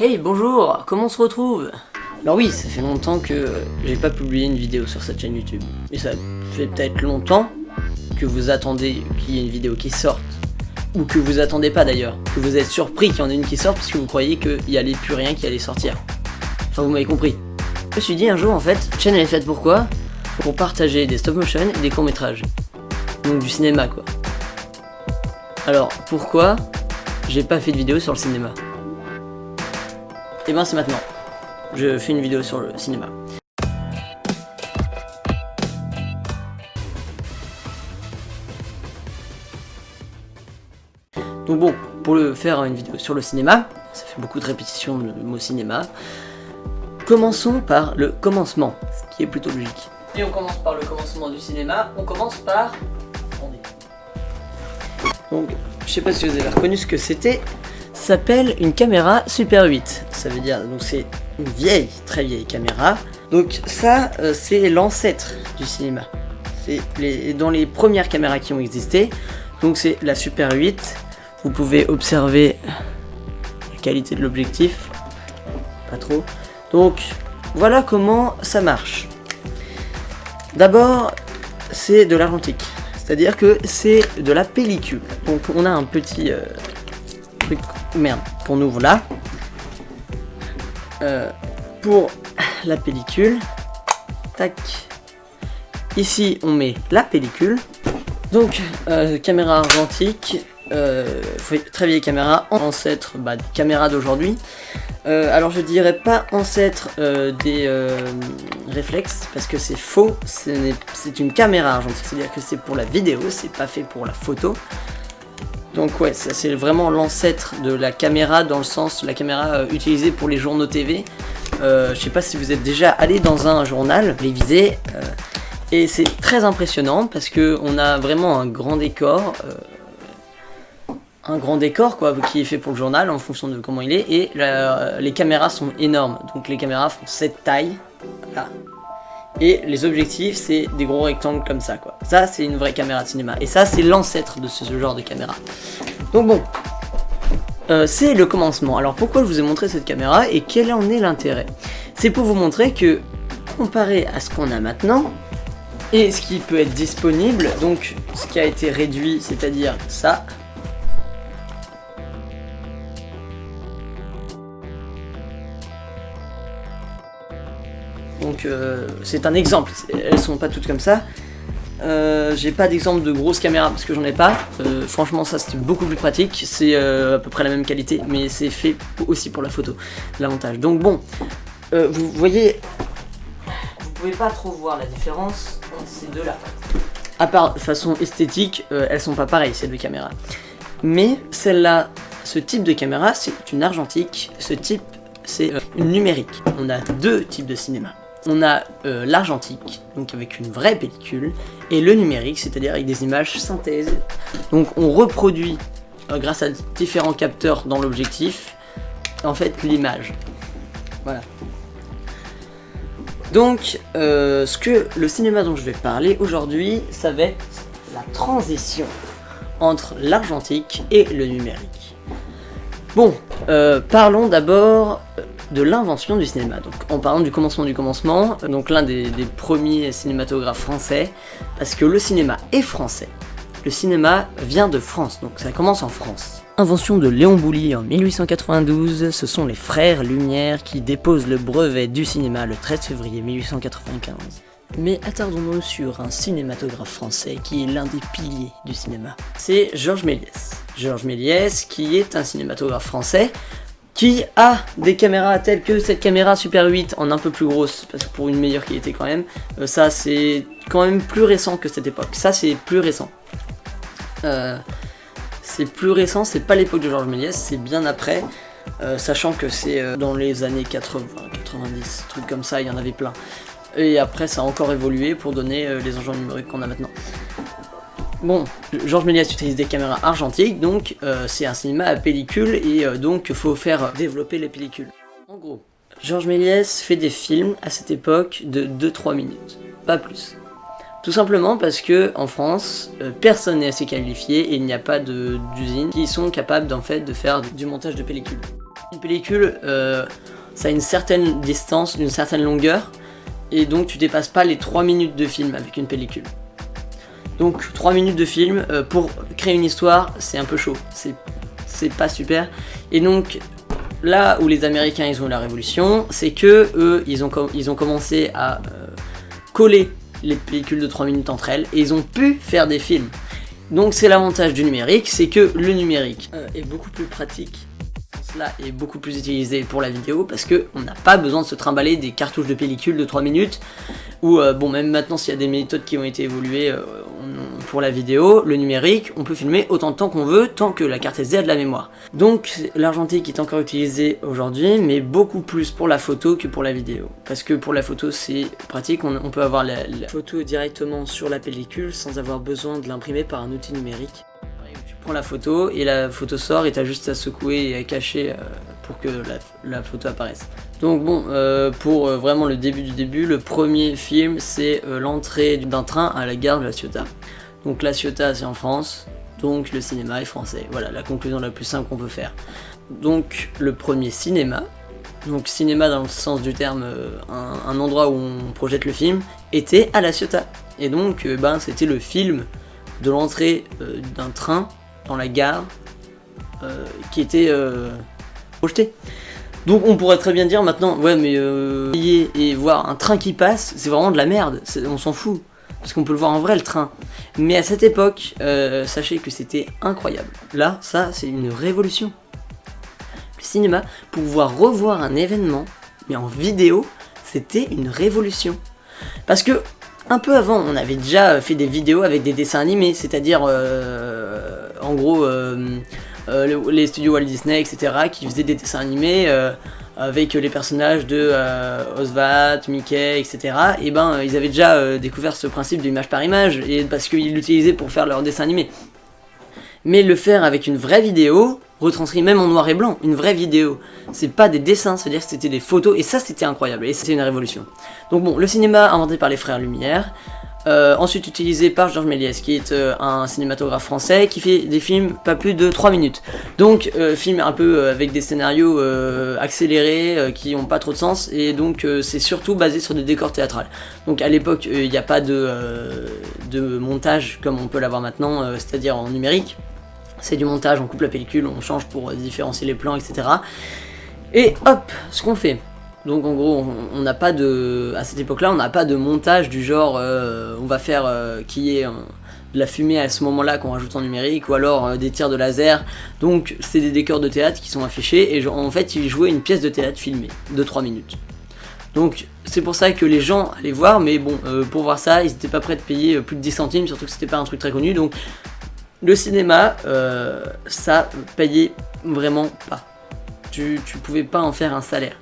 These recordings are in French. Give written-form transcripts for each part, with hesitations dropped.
Hey, bonjour, comment on se retrouve? Alors oui, ça fait longtemps que j'ai pas publié une vidéo sur cette chaîne YouTube. Et ça fait peut-être longtemps que vous attendez qu'il y ait une vidéo qui sorte. Ou que vous attendez pas d'ailleurs. Que vous êtes surpris qu'il y en ait une qui sorte parce que vous croyez qu'il y allait plus rien qui allait sortir. Enfin, vous m'avez compris. Je me suis dit un jour en fait, cette chaîne elle est faite pour quoi? Pour partager des stop motion et des courts métrages. Donc du cinéma quoi. Alors pourquoi j'ai pas fait de vidéo sur le cinéma? Et ben c'est maintenant. Je fais une vidéo sur le cinéma. Donc bon, pour faire une vidéo sur le cinéma, ça fait beaucoup de répétitions de mot cinéma. Commençons par le commencement, ce qui est plutôt logique. Et on commence par le commencement du cinéma, on commence par... Attendez. Donc, je sais pas si vous avez reconnu ce que c'était. Ça s'appelle une caméra Super 8. Ça veut dire, donc c'est une vieille, très vieille caméra. Donc ça, c'est l'ancêtre du cinéma. C'est dans les premières caméras qui ont existé. Donc c'est la Super 8. Vous pouvez observer la qualité de l'objectif. Pas trop. Donc voilà comment ça marche. D'abord, c'est de l'argentique. C'est-à-dire que c'est de la pellicule. Donc on a un petit truc... Merde, qu'on ouvre là. Pour la pellicule. Tac. Ici, on met la pellicule. Donc, caméra argentique. Très vieille caméra. Ancêtre des caméras d'aujourd'hui. Alors, je dirais pas ancêtre des réflexes. Parce que c'est faux. C'est une caméra argentique. C'est-à-dire que c'est pour la vidéo. C'est pas fait pour la photo. Donc ouais, ça c'est vraiment l'ancêtre de la caméra dans le sens la caméra utilisée pour les journaux TV. Je sais pas si vous êtes déjà allé dans un journal télévisé et c'est très impressionnant parce que on a vraiment un grand décor quoi qui est fait pour le journal en fonction de comment il est et les caméras sont énormes. Donc les caméras font cette taille là. Et les objectifs, c'est des gros rectangles comme ça, quoi. Ça, c'est une vraie caméra de cinéma. Et ça, c'est l'ancêtre de ce genre de caméra. Donc bon, c'est le commencement. Alors pourquoi je vous ai montré cette caméra et quel en est l'intérêt? C'est pour vous montrer que, comparé à ce qu'on a maintenant, et ce qui peut être disponible, donc ce qui a été réduit, c'est-à-dire ça... Donc c'est un exemple, elles sont pas toutes comme ça. J'ai pas d'exemple de grosses caméras parce que j'en ai pas. Franchement ça c'était beaucoup plus pratique, c'est à peu près la même qualité mais c'est fait aussi pour la photo, l'avantage. Donc bon, vous voyez, vous pouvez pas trop voir la différence entre ces deux là. À part de façon esthétique, elles sont pas pareilles ces deux caméras. Mais celle-là, ce type de caméra c'est une argentique, ce type c'est une numérique. On a deux types de cinéma. On a l'argentique, donc avec une vraie pellicule, et le numérique, c'est-à-dire avec des images synthèse. Donc on reproduit, grâce à différents capteurs dans l'objectif, en fait l'image. Voilà. Donc, le cinéma dont je vais parler aujourd'hui, ça va être la transition entre l'argentique et le numérique. Bon, parlons d'abord de l'invention du cinéma, donc en parlant du commencement, donc l'un des premiers cinématographes français, parce que le cinéma est français, le cinéma vient de France, donc ça commence en France. Invention de Léon Bouly en 1892, ce sont les frères Lumière qui déposent le brevet du cinéma le 13 février 1895. Mais attardons-nous sur un cinématographe français qui est l'un des piliers du cinéma. C'est Georges Méliès. Georges Méliès qui est un cinématographe français qui a des caméras telles que cette caméra Super 8 en un peu plus grosse, parce que pour une meilleure qualité quand même, ça c'est quand même plus récent que cette époque, ça c'est plus récent. C'est pas l'époque de Georges Méliès, c'est bien après, sachant que c'est dans les années 80, 90, trucs comme ça, il y en avait plein. Et après ça a encore évolué pour donner les engins numériques qu'on a maintenant. Bon, Georges Méliès utilise des caméras argentiques, donc c'est un cinéma à pellicule et donc il faut faire développer les pellicules. En gros, Georges Méliès fait des films à cette époque de 2-3 minutes, pas plus. Tout simplement parce que en France, personne n'est assez qualifié et il n'y a pas d'usines qui sont capables de faire du montage de pellicules. Une pellicule, ça a une certaine distance, une certaine longueur, et donc tu dépasses pas les 3 minutes de film avec une pellicule. Donc 3 minutes de film, pour créer une histoire, c'est un peu chaud, c'est pas super. Et donc là où les Américains ils ont eu la révolution, c'est que eux ils ont commencé à coller les pellicules de 3 minutes entre elles, et ils ont pu faire des films. Donc c'est l'avantage du numérique, c'est que le numérique est beaucoup plus pratique. Cela est beaucoup plus utilisé pour la vidéo parce que on n'a pas besoin de se trimballer des cartouches de pellicule de 3 minutes ou bon, même maintenant s'il y a des méthodes qui ont été évoluées pour la vidéo, le numérique, on peut filmer autant de temps qu'on veut tant que la carte SD a de la mémoire. Donc l'argentique est encore utilisé aujourd'hui, mais beaucoup plus pour la photo que pour la vidéo, parce que pour la photo c'est pratique, on peut avoir la photo directement sur la pellicule sans avoir besoin de l'imprimer par un outil numérique. Tu prends la photo et la photo sort et t'as juste à secouer et à cacher pour que la photo apparaisse. Donc bon, pour vraiment le début du début, le premier film c'est l'entrée d'un train à la gare de La Ciotat. Donc La Ciotat c'est en France, donc le cinéma est français. Voilà la conclusion la plus simple qu'on peut faire. Donc le premier cinéma, donc cinéma dans le sens du terme, un endroit où on projette le film, était à La Ciotat. Et donc c'était le film de l'entrée d'un train dans la gare qui était projeté. Donc on pourrait très bien dire maintenant, ouais mais et voir un train qui passe, c'est vraiment de la merde, on s'en fout, parce qu'on peut le voir en vrai le train. Mais à cette époque, sachez que c'était incroyable. Là, ça c'est une révolution. Le cinéma, pour pouvoir revoir un événement, mais en vidéo, c'était une révolution. Parce que un peu avant, on avait déjà fait des vidéos avec des dessins animés, c'est-à-dire en gros les studios Walt Disney, etc., qui faisaient des dessins animés avec les personnages de Oswald, Mickey, etc. Et ils avaient déjà découvert ce principe d'image par image, et parce qu'ils l'utilisaient pour faire leurs dessins animés. Mais le faire avec une vraie vidéo, retranscrit même en noir et blanc, une vraie vidéo. C'est pas des dessins, c'est-à-dire que c'était des photos, et ça c'était incroyable, et c'était une révolution. Donc bon, le cinéma inventé par les frères Lumière, ensuite utilisé par Georges Méliès, qui est un cinématographe français, qui fait des films pas plus de 3 minutes. Donc film un peu avec des scénarios accélérés, qui ont pas trop de sens, et donc c'est surtout basé sur des décors théâtrales. Donc à l'époque, il n'y a pas de montage comme on peut l'avoir maintenant, c'est-à-dire en numérique. C'est du montage, on coupe la pellicule, on change pour différencier les plans, etc. Et hop, ce qu'on fait. Donc en gros, on n'a pas de... À cette époque-là, on n'a pas de montage du genre, on va faire qu'il y ait de la fumée à ce moment-là qu'on rajoute en numérique, ou alors des tirs de laser. Donc c'est des décors de théâtre qui sont affichés, et en fait, ils jouaient une pièce de théâtre filmée, de 3 minutes. Donc c'est pour ça que les gens allaient voir, mais bon, pour voir ça, ils n'étaient pas prêts de payer plus de 10 centimes, surtout que c'était pas un truc très connu, donc... Le cinéma, ça payait vraiment pas. Tu pouvais pas en faire un salaire.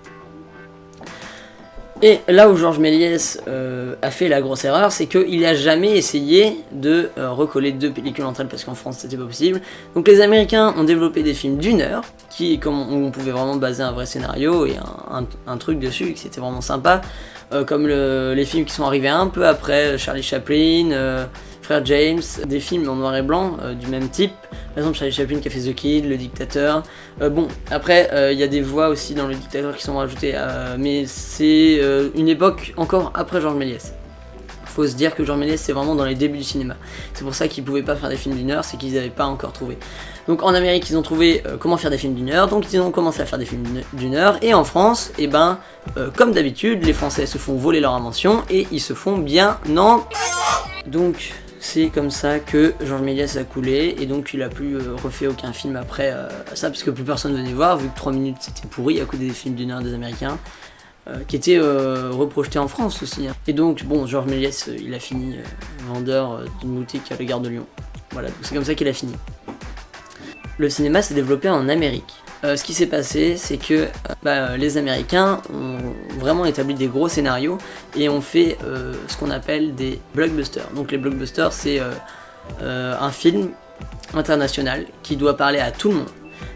Et là où Georges Méliès a fait la grosse erreur, c'est qu'il n'a jamais essayé de recoller 2 pellicules entre elles, parce qu'en France c'était pas possible. Donc les Américains ont développé des films d'1 heure, où on pouvait vraiment baser un vrai scénario et un truc dessus, que c'était vraiment sympa. Comme les films qui sont arrivés un peu après, Charlie Chaplin, Frère James, des films en noir et blanc du même type. Par exemple Charlie Chaplin qui a fait The Kid, Le Dictateur. Bon, après il y a des voix aussi dans Le Dictateur qui sont rajoutées, mais c'est une époque encore après Georges Méliès. Faut se dire que Georges Méliès c'est vraiment dans les débuts du cinéma. C'est pour ça qu'ils pouvaient pas faire des films d'1 heure, c'est qu'ils n'avaient pas encore trouvé. Donc en Amérique ils ont trouvé comment faire des films d'1 heure, donc ils ont commencé à faire des films d'1 heure, et en France, comme d'habitude, les Français se font voler leur invention et ils se font bien Donc c'est comme ça que Georges Méliès a coulé, et donc il a plus refait aucun film après ça, parce que plus personne venait voir, vu que 3 minutes c'était pourri à cause des films d'1 heure des Américains, qui étaient reprojetés en France aussi. Et donc bon, Georges Méliès il a fini vendeur d'une boutique à la gare de Lyon. Voilà, donc c'est comme ça qu'il a fini. Le cinéma s'est développé en Amérique. Ce qui s'est passé, c'est que les Américains ont vraiment établi des gros scénarios et ont fait ce qu'on appelle des blockbusters. Donc les blockbusters, c'est un film international qui doit parler à tout le monde.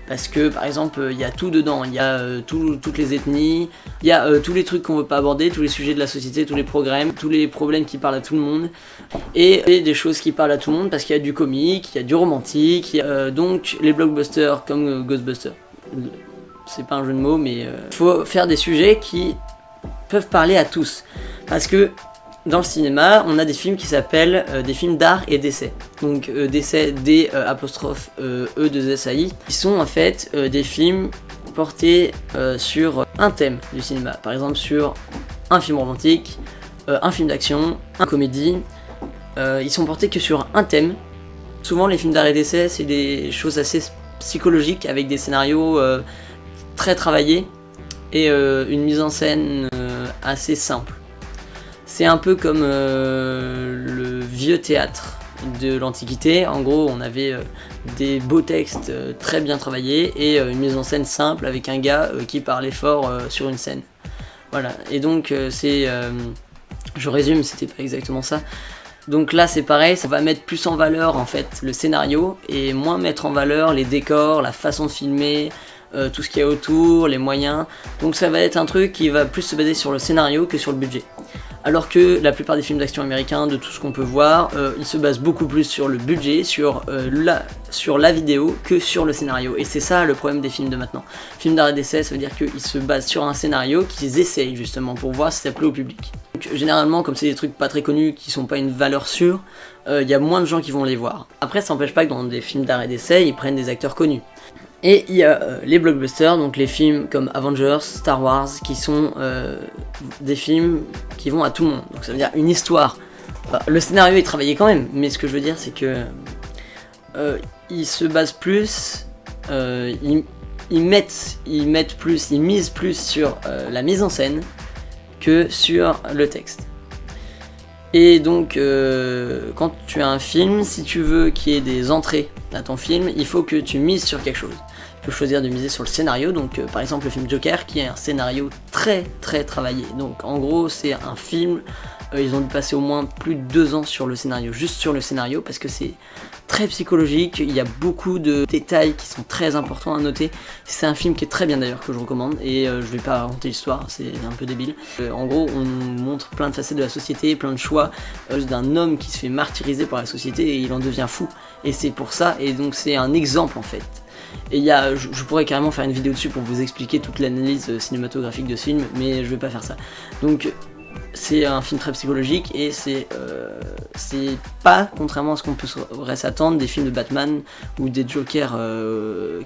Parce que par exemple, il y a tout dedans, il y a toutes les ethnies, il y a tous les trucs qu'on veut pas aborder, tous les sujets de la société, tous les problèmes qui parlent à tout le monde, et des choses qui parlent à tout le monde, parce qu'il y a du comique, il y a du romantique, donc les blockbusters comme Ghostbusters. c'est pas un jeu de mots, mais faut faire des sujets qui peuvent parler à tous. Parce que dans le cinéma, on a des films qui s'appellent des films d'art et d'essai. Donc d'essai, D''E2SAI, qui sont en fait des films portés sur un thème du cinéma. Par exemple sur un film romantique, un film d'action, une comédie. Ils sont portés que sur un thème. Souvent les films d'art et d'essai, c'est des choses assez psychologiques avec des scénarios très travaillés et une mise en scène assez simple. C'est un peu comme le vieux théâtre de l'Antiquité. En gros, on avait des beaux textes très bien travaillés et une mise en scène simple avec un gars qui parlait fort sur une scène. Voilà, et donc je résume, c'était pas exactement ça. Donc là c'est pareil, ça va mettre plus en valeur en fait le scénario et moins mettre en valeur les décors, la façon de filmer, tout ce qu'il y a autour, les moyens. Donc ça va être un truc qui va plus se baser sur le scénario que sur le budget. Alors que la plupart des films d'action américains, de tout ce qu'on peut voir, ils se basent beaucoup plus sur le budget, sur la vidéo, que sur le scénario. Et c'est ça le problème des films de maintenant. Film d'art et d'essai, ça veut dire qu'ils se basent sur un scénario qu'ils essayent justement pour voir si ça plaît au public. Donc, généralement, comme c'est des trucs pas très connus, qui sont pas une valeur sûre, il y a moins de gens qui vont les voir. Après, ça n'empêche pas que dans des films d'art et d'essai, ils prennent des acteurs connus. Et il y a les blockbusters, donc les films comme Avengers, Star Wars, qui sont des films qui vont à tout le monde. Donc ça veut dire une histoire. Le scénario est travaillé quand même, mais ce que je veux dire c'est que ils se basent plus, ils misent plus sur la mise en scène que sur le texte. Et donc, quand tu as un film, si tu veux qu'il y ait des entrées à ton film, il faut que tu mises sur quelque chose. Tu peux choisir de miser sur le scénario, donc par exemple le film Joker, qui est un scénario très très travaillé. Donc en gros, c'est un film, ils ont dû passer au moins plus de 2 ans sur le scénario, juste sur le scénario, parce que c'est très psychologique, il y a beaucoup de détails qui sont très importants à noter. C'est un film qui est très bien d'ailleurs, que je recommande, et je vais pas raconter l'histoire, c'est un peu débile. En gros, on nous montre plein de facettes de la société, plein de choix d'un homme qui se fait martyriser par la société et il en devient fou. Et c'est pour ça, et donc c'est un exemple en fait. Et je pourrais carrément faire une vidéo dessus pour vous expliquer toute l'analyse cinématographique de ce film, mais je vais pas faire ça. Donc c'est un film très psychologique et c'est pas, contrairement à ce qu'on pourrait s'attendre, des films de Batman ou des Jokers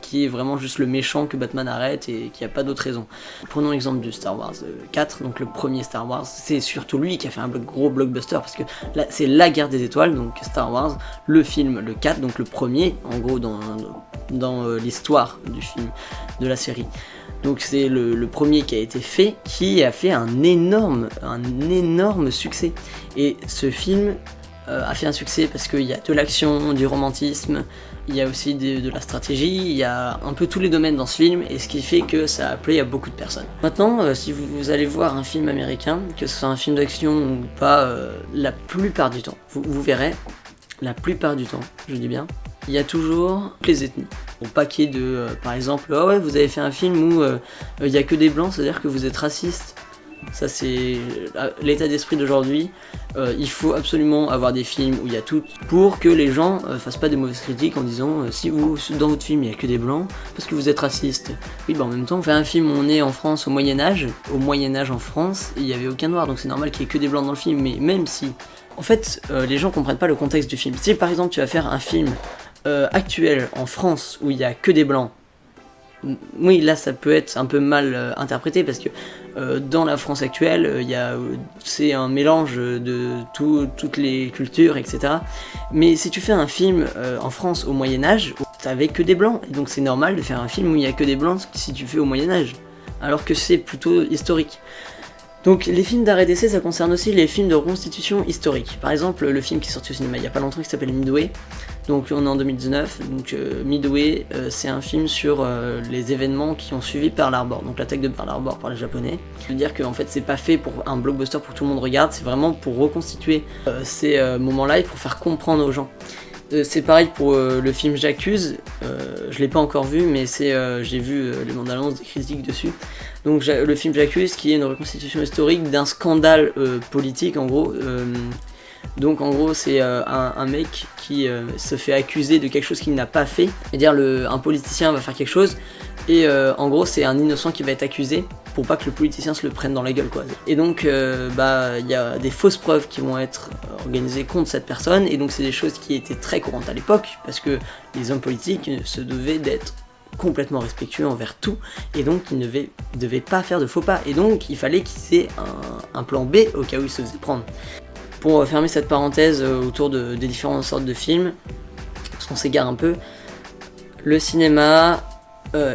qui est vraiment juste le méchant que Batman arrête et qui a pas d'autre raison. Prenons l'exemple du Star Wars 4, donc le premier Star Wars, c'est surtout lui qui a fait un gros blockbuster parce que là c'est la guerre des étoiles, donc Star Wars, le film, le 4, donc le premier en gros dans l'histoire du film, de la série. Donc c'est le premier qui a été fait, qui a fait un énorme succès. Et ce film a fait un succès parce qu'il y a de l'action, du romantisme, il y a aussi de la stratégie, il y a un peu tous les domaines dans ce film, et ce qui fait que ça a plu à beaucoup de personnes. Maintenant, si vous allez voir un film américain, que ce soit un film d'action ou pas, la plupart du temps, vous verrez, la plupart du temps, je dis bien, il y a toujours les ethnies. Au paquet de, par exemple, oh ouais, vous avez fait un film où il n'y a que des blancs, c'est-à-dire que vous êtes raciste. Ça c'est l'état d'esprit d'aujourd'hui. Il faut absolument avoir des films où il y a tout pour que les gens fassent pas de mauvaises critiques en disant si vous dans votre film il n'y a que des blancs parce que vous êtes raciste. Oui, bah en même temps on fait un film où on est en France au Moyen-Âge. Au Moyen-Âge en France, il n'y avait aucun noir, donc c'est normal qu'il y ait que des blancs dans le film. Mais même si, en fait, les gens comprennent pas le contexte du film. Si par exemple tu vas faire un film actuel en France où il y a que des blancs, oui là ça peut être un peu mal interprété parce que dans la France actuelle c'est un mélange de toutes les cultures, etc. Mais si tu fais un film en France au Moyen-Âge, t'avais que des blancs, et donc c'est normal de faire un film où il n'y a que des blancs si tu fais au Moyen-Âge, alors que c'est plutôt historique. Donc les films d'art et d'essai, ça concerne aussi les films de reconstitution historique. Par exemple, le film qui est sorti au cinéma il n'y a pas longtemps qui s'appelle Midway, donc on est en 2019, donc Midway c'est un film sur les événements qui ont suivi Pearl Harbor, donc l'attaque de Pearl Harbor par les Japonais. Je veux dire qu'en fait c'est pas fait pour un blockbuster pour que tout le monde regarde, c'est vraiment pour reconstituer ces moments-là et pour faire comprendre aux gens. C'est pareil pour le film J'accuse, je l'ai pas encore vu mais j'ai vu les bandes annonces, des critiques dessus. Donc le film J'accuse qui est une reconstitution historique d'un scandale politique en gros. Donc en gros c'est un mec qui se fait accuser de quelque chose qu'il n'a pas fait. C'est-à-dire un politicien va faire quelque chose Et en gros, c'est un innocent qui va être accusé pour pas que le politicien se le prenne dans la gueule, quoi. Et donc, il y a des fausses preuves qui vont être organisées contre cette personne, et donc c'est des choses qui étaient très courantes à l'époque, parce que les hommes politiques se devaient d'être complètement respectueux envers tout, et donc ils ne devaient pas faire de faux pas, et donc il fallait qu'ils aient un plan B au cas où ils se faisaient prendre. Pour fermer cette parenthèse autour des différentes sortes de films, parce qu'on s'égare un peu, le cinéma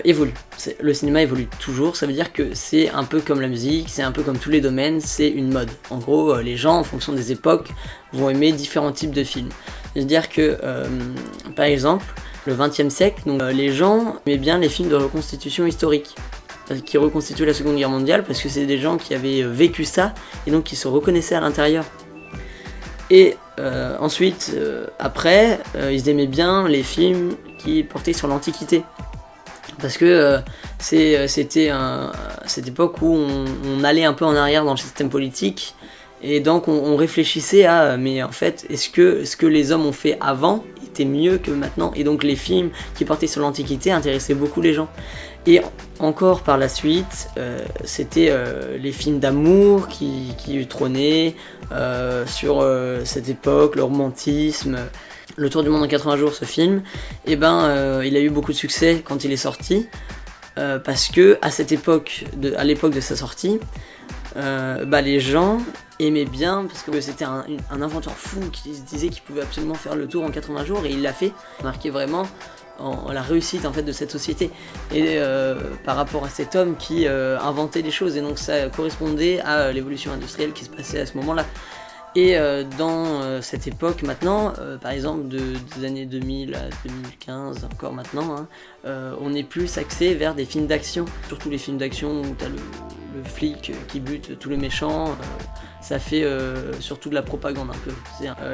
évolue. Le cinéma évolue toujours, ça veut dire que c'est un peu comme la musique, c'est un peu comme tous les domaines, c'est une mode. En gros, les gens, en fonction des époques, vont aimer différents types de films. C'est-à-dire que, par exemple, le XXe siècle, donc, les gens aimaient bien les films de reconstitution historique, qui reconstituaient la Seconde Guerre mondiale, parce que c'est des gens qui avaient vécu ça, et donc qui se reconnaissaient à l'intérieur. Et ensuite, après, ils aimaient bien les films qui portaient sur l'Antiquité. Parce que c'était cette époque où on allait un peu en arrière dans le système politique, et donc on réfléchissait à mais en fait, est-ce que ce que les hommes ont fait avant était mieux que maintenant? Et donc les films qui portaient sur l'Antiquité intéressaient beaucoup les gens. Et encore par la suite, c'était les films d'amour qui trônaient sur cette époque, le romantisme. Le Tour du monde en 80 jours, ce film, il a eu beaucoup de succès quand il est sorti, parce que à cette époque, à l'époque de sa sortie, les gens aimaient bien, parce que c'était un inventeur fou qui se disait qu'il pouvait absolument faire le tour en 80 jours, et il l'a fait, marqué vraiment la réussite en fait de cette société, et par rapport à cet homme qui inventait des choses, et donc ça correspondait à l'évolution industrielle qui se passait à ce moment-là. Et dans cette époque maintenant, par exemple des années 2000 à 2015, encore maintenant, on est plus axé vers des films d'action. Surtout les films d'action où t'as le flic qui bute tous les méchants, ça fait surtout de la propagande un peu.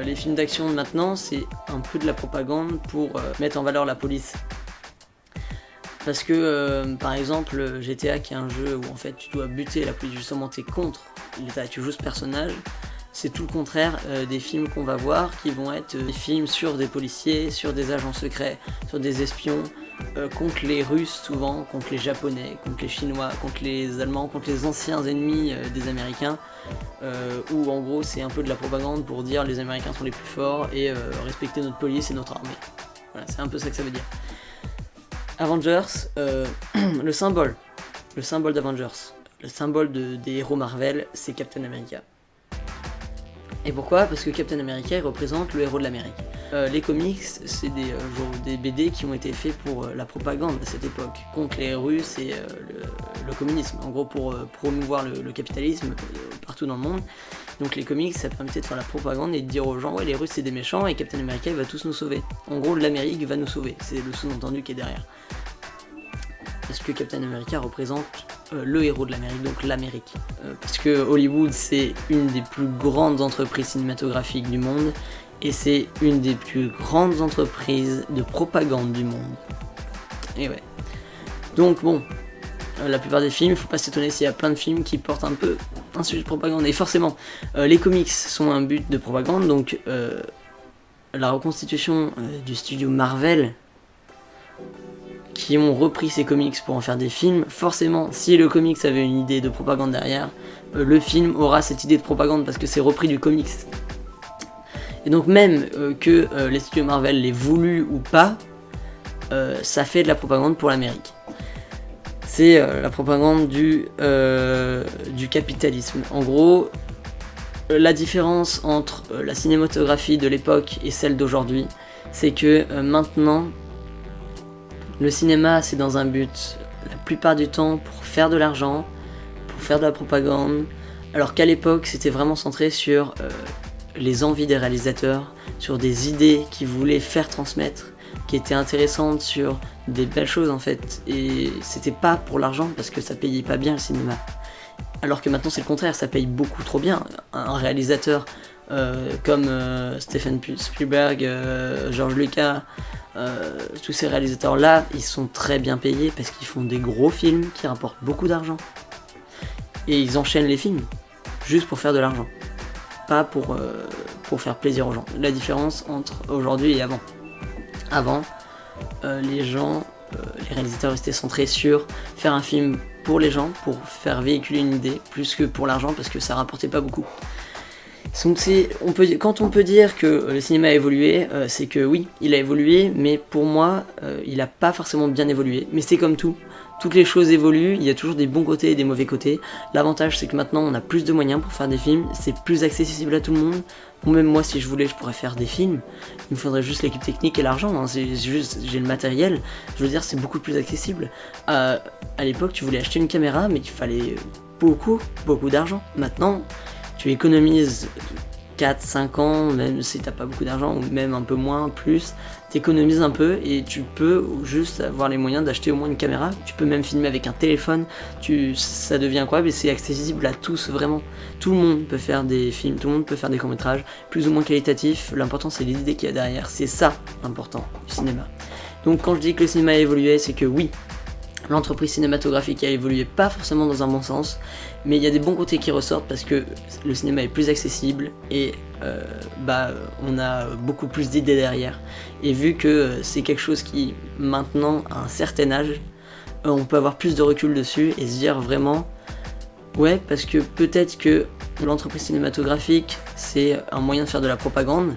Les films d'action de maintenant, c'est un peu de la propagande pour mettre en valeur la police. Parce que, par exemple, GTA qui est un jeu où en fait tu dois buter la police, justement t'es contre l'État, tu joues ce personnage. C'est tout le contraire des films qu'on va voir, qui vont être des films sur des policiers, sur des agents secrets, sur des espions, contre les Russes souvent, contre les Japonais, contre les Chinois, contre les Allemands, contre les anciens ennemis des Américains, où en gros c'est un peu de la propagande pour dire les Américains sont les plus forts et respecter notre police et notre armée. Voilà, c'est un peu ça que ça veut dire. Avengers, le symbole d'Avengers, le symbole des héros Marvel, c'est Captain America. Et pourquoi? Parce que Captain America représente le héros de l'Amérique. Les comics, c'est des BD qui ont été faits pour la propagande à cette époque, contre les Russes et le communisme, en gros pour promouvoir le capitalisme partout dans le monde. Donc les comics, ça permettait de faire la propagande et de dire aux gens ouais, les Russes c'est des méchants et Captain America il va tous nous sauver. En gros l'Amérique va nous sauver, c'est le sous-entendu qui est derrière. Parce que Captain America représente le héros de l'Amérique, donc l'Amérique. Parce que Hollywood, c'est une des plus grandes entreprises cinématographiques du monde, et c'est une des plus grandes entreprises de propagande du monde. Et ouais. Donc bon, la plupart des films, faut pas s'étonner s'il y a plein de films qui portent un peu un sujet de propagande. Et forcément, les comics sont un but de propagande, donc la reconstitution du studio Marvel, qui ont repris ces comics pour en faire des films, forcément, si le comics avait une idée de propagande derrière, le film aura cette idée de propagande parce que c'est repris du comics. Et donc même que les studios Marvel l'aient voulu ou pas, ça fait de la propagande pour l'Amérique. C'est la propagande du capitalisme. En gros, la différence entre la cinématographie de l'époque et celle d'aujourd'hui, c'est que maintenant, le cinéma, c'est dans un but, la plupart du temps, pour faire de l'argent, pour faire de la propagande, alors qu'à l'époque, c'était vraiment centré sur les envies des réalisateurs, sur des idées qu'ils voulaient faire transmettre, qui étaient intéressantes, sur des belles choses en fait. Et c'était pas pour l'argent, parce que ça payait pas bien le cinéma. Alors que maintenant, c'est le contraire, ça paye beaucoup trop bien. Un réalisateur comme Steven Spielberg, George Lucas, tous ces réalisateurs-là, ils sont très bien payés parce qu'ils font des gros films qui rapportent beaucoup d'argent. Et ils enchaînent les films juste pour faire de l'argent, pas pour faire plaisir aux gens. La différence entre aujourd'hui et avant. Avant, les gens les réalisateurs restaient centrés sur faire un film pour les gens, pour faire véhiculer une idée, plus que pour l'argent, parce que ça rapportait pas beaucoup. Donc quand on peut dire que le cinéma a évolué, c'est que oui, il a évolué, mais pour moi, il n'a pas forcément bien évolué. Mais c'est comme tout, toutes les choses évoluent, il y a toujours des bons côtés et des mauvais côtés. L'avantage, c'est que maintenant, on a plus de moyens pour faire des films, c'est plus accessible à tout le monde. Ou même moi, si je voulais, je pourrais faire des films. Il me faudrait juste l'équipe technique et l'argent, hein. J'ai le matériel. Je veux dire, c'est beaucoup plus accessible. À l'époque, tu voulais acheter une caméra, mais il fallait beaucoup d'argent. Maintenant, tu économises 4-5 ans, même si t'as pas beaucoup d'argent, ou même un peu moins, plus, t'économises un peu et tu peux juste avoir les moyens d'acheter au moins une caméra. Tu peux même filmer avec un téléphone, ça devient incroyable et c'est accessible à tous, vraiment. Tout le monde peut faire des films, tout le monde peut faire des courts-métrages, plus ou moins qualitatifs. L'important, c'est l'idée qu'il y a derrière, c'est ça l'important du cinéma. Donc quand je dis que le cinéma a évolué, c'est que oui, l'entreprise cinématographique a évolué, pas forcément dans un bon sens, mais il y a des bons côtés qui ressortent parce que le cinéma est plus accessible et on a beaucoup plus d'idées derrière. Et vu que c'est quelque chose qui, maintenant, à un certain âge, on peut avoir plus de recul dessus et se dire vraiment, ouais, parce que peut-être que l'entreprise cinématographique, c'est un moyen de faire de la propagande,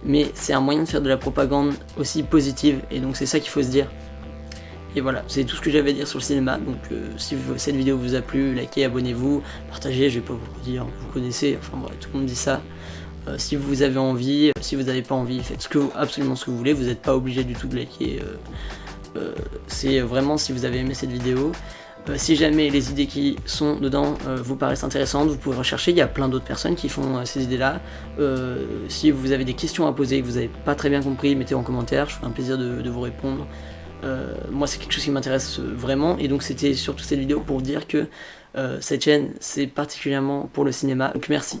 mais c'est un moyen de faire de la propagande aussi positive, et donc c'est ça qu'il faut se dire. Et voilà, c'est tout ce que j'avais à dire sur le cinéma, donc si cette vidéo vous a plu, likez, abonnez-vous, partagez, je vais pas vous dire, vous connaissez, enfin bref, tout le monde dit ça. Si vous avez envie, si vous n'avez pas envie, faites absolument ce que vous voulez, vous n'êtes pas obligé du tout de liker, c'est vraiment si vous avez aimé cette vidéo. Si jamais les idées qui sont dedans vous paraissent intéressantes, vous pouvez rechercher, il y a plein d'autres personnes qui font ces idées-là. Si vous avez des questions à poser et que vous n'avez pas très bien compris, mettez en commentaire, je ferai un plaisir de vous répondre. Moi c'est quelque chose qui m'intéresse vraiment et donc c'était surtout cette vidéo pour vous dire que cette chaîne c'est particulièrement pour le cinéma, donc merci.